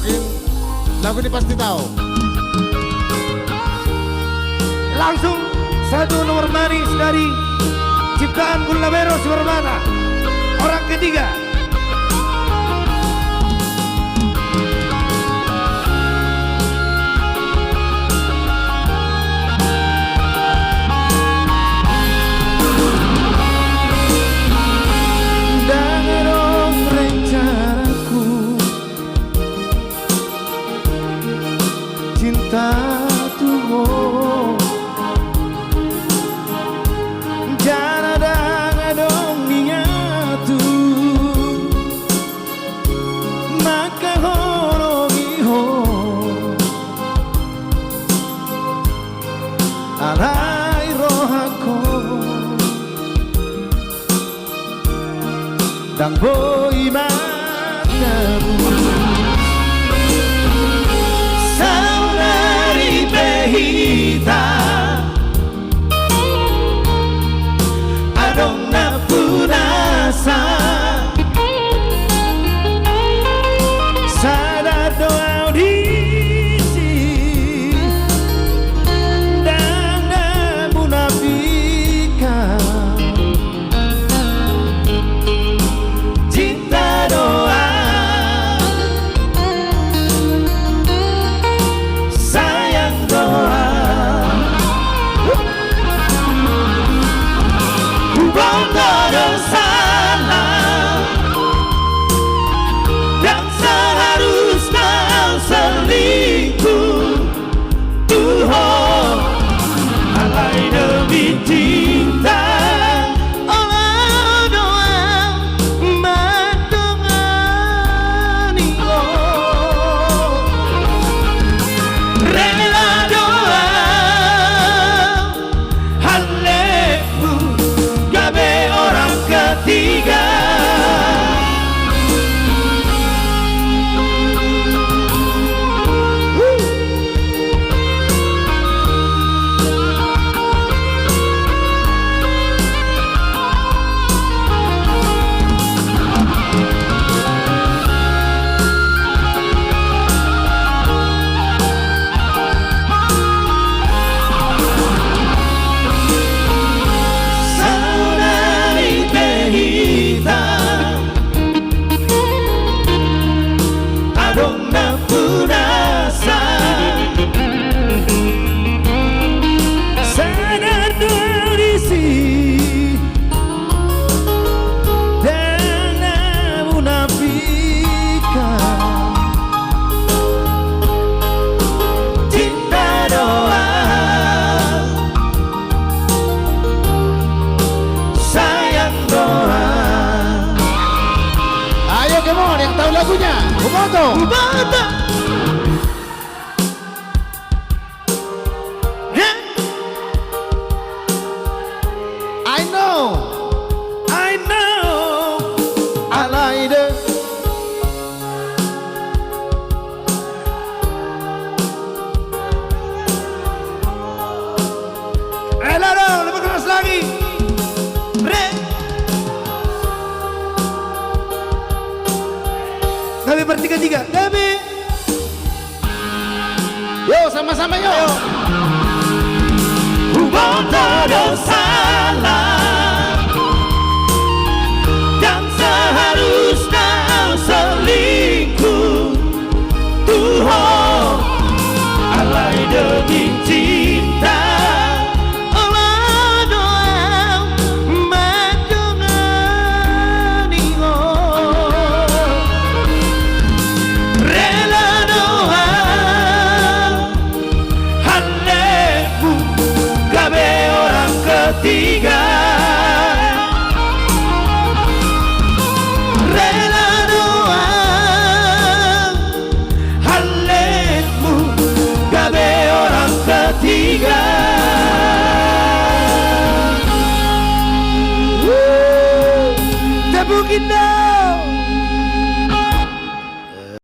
yakin lagu ini pasti tahu. Langsung satu nomor manis dari ciptaan Gulavero Surbana, orang ketiga. Cinta tuho jana dangadong ningatu maka horogiho alai rohako dan boy matamu hita adong na punasa sada doa audisi dan na munafika cinta doa cinta Allah doa matongani rela doa haleku gabe orang ketiga. Yang tahu lagunya, Uboto. Uboto. Yeah. I know, I like it. Lado, lebih keras lagi. Kami bertiga-tiga, kami. Yo, sama-sama yo. Uboto salah dan seharusnya selingkuh Tuhan alai demi cinta. Tiga rela doa haletmu gabe orang ketiga.